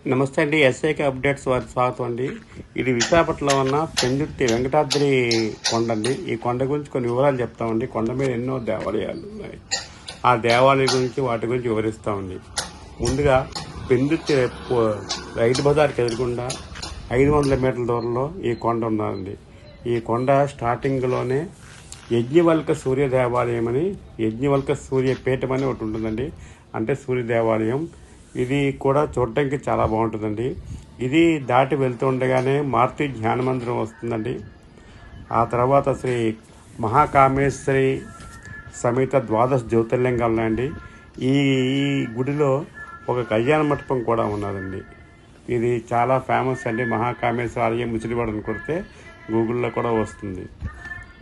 నమస్తే అండి. ఎస్ఐకే అప్డేట్స్ వారి స్వాగతం అండి. ఇది విశాఖపట్నంలో ఉన్న పెందుర్తి వెంకటాద్రి కొండ అండి. ఈ కొండ గురించి కొన్ని వివరాలు చెప్తామండి. కొండ మీద ఎన్నో దేవాలయాలు ఉన్నాయి. ఆ దేవాలయం గురించి వాటి గురించి వివరిస్తామండి. ముందుగా పెందుర్తి రైతు బజార్కి ఎదురుకుండా 500 మీటర్ల దూరంలో ఈ కొండ ఉన్నదండి. ఈ కొండ స్టార్టింగ్లోనే యజ్ఞవల్క సూర్య దేవాలయం అని, యజ్ఞవల్క సూర్యపీఠం అని ఒకటి ఉంటుందండి. అంటే సూర్య దేవాలయం. ఇది కూడా చూడటానికి చాలా బాగుంటుందండి. ఇది దాటి వెళ్తూ ఉండగానే మారుతి ధ్యాన మందిరం వస్తుందండి. ఆ తర్వాత శ్రీ మహాకామేశ్వరి సమేత ద్వాదశ జ్యోతిర్లింగాలు ఉన్నాయండి. ఈ గుడిలో ఒక కళ్యాణ మంటపం కూడా ఉన్నదండి. ఇది చాలా ఫేమస్ అండి. మహాకామేశ్వర ఆలయం ముసిరివాడని కొడితే గూగుల్లో కూడా వస్తుంది.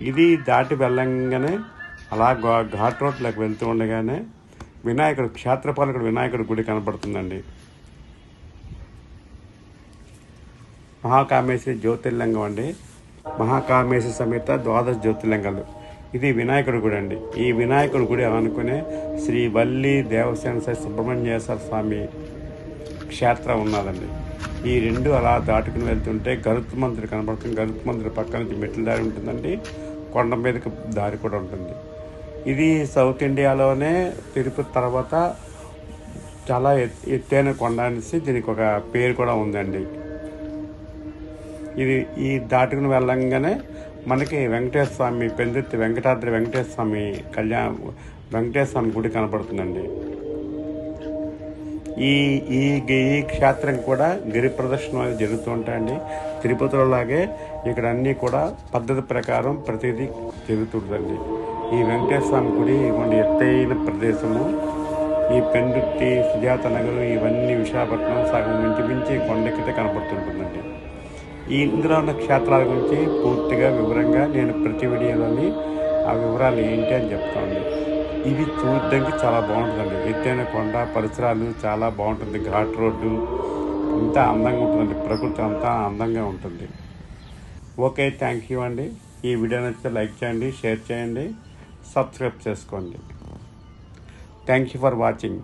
ఇది దాటి వెళ్ళంగానే అలా ఘాట్ రోడ్లోకి వెళ్తూ ఉండగానే వినాయకుడు, క్షేత్రపాలకుడు వినాయకుడు గుడి కనపడుతుందండి. మహాకామేశ్వరి జ్యోతిర్లింగం అండి. మహాకామేశ్వరి సమేత ద్వాదశ జ్యోతిర్లింగాలు. ఇది వినాయకుడి గుడి అండి. ఈ వినాయకుడి గుడి అనుకునే శ్రీ వల్లి దేవసేన సుబ్రహ్మణ్యేశ్వర స్వామి క్షేత్రం ఉన్నదండి. ఈ రెండు అలా దాటుకుని వెళ్తుంటే గరుత్ మందిర్ కనపడుతుంది. గరుత్ మందిర్ పక్క నుంచి మెట్ల దారి ఉంటుందండి. కొండ మీదకి దారి కూడా ఉంటుంది. ఇది సౌత్ ఇండియాలోనే తిరుపతి తర్వాత చాలా ఎత్తైన కొండ అనేసి దీనికి ఒక పేరు కూడా ఉందండి. ఇది ఈ దాటుకుని వెళ్ళంగానే మనకి వెంకటేశ్వర స్వామి, పెందుర్తి వెంకటాద్రి వెంకటేశ్వర స్వామి వెంకటేశ్వర స్వామి గుడి కనపడుతుందండి. ఈ ఈ ఈ క్షేత్రం కూడా గిరి ప్రదర్శన జరుగుతూ ఉంటాయండి. తిరుపతిలో లాగే ఇక్కడ అన్నీ కూడా పద్ధతి ప్రకారం ప్రతిదీ జరుగుతుందండి. ఈ వెంకటేశ్వర స్వామి గుడి ఇటువంటి ఎత్తైన ప్రదేశము. ఈ పెందుర్తి, సుజాత నగర్ ఇవన్నీ విశాఖపట్నం సగం మించి కొండెక్కితే కనపడుతుంటుందండి. ఈ ఇందులో ఉన్న క్షేత్రాల గురించి పూర్తిగా వివరంగా నేను ప్రతి వీడియోలోని ఆ వివరాలు ఏంటి అని చెప్తామండి. ఇవి చూడడానికి చాలా బాగుంటుందండి. ఎత్తైన కొండ పరిసరాలు చాలా బాగుంటుంది. ఘాట్ రోడ్డు అంతా అందంగా ఉంటుందండి. ప్రకృతి అంతా అందంగా ఉంటుంది. ఓకే, థ్యాంక్ యూ అండి. ఈ వీడియో నచ్చితే లైక్ చేయండి, షేర్ చేయండి, సబ్స్క్రైబ్ చేసుకోండి. Thank you for watching.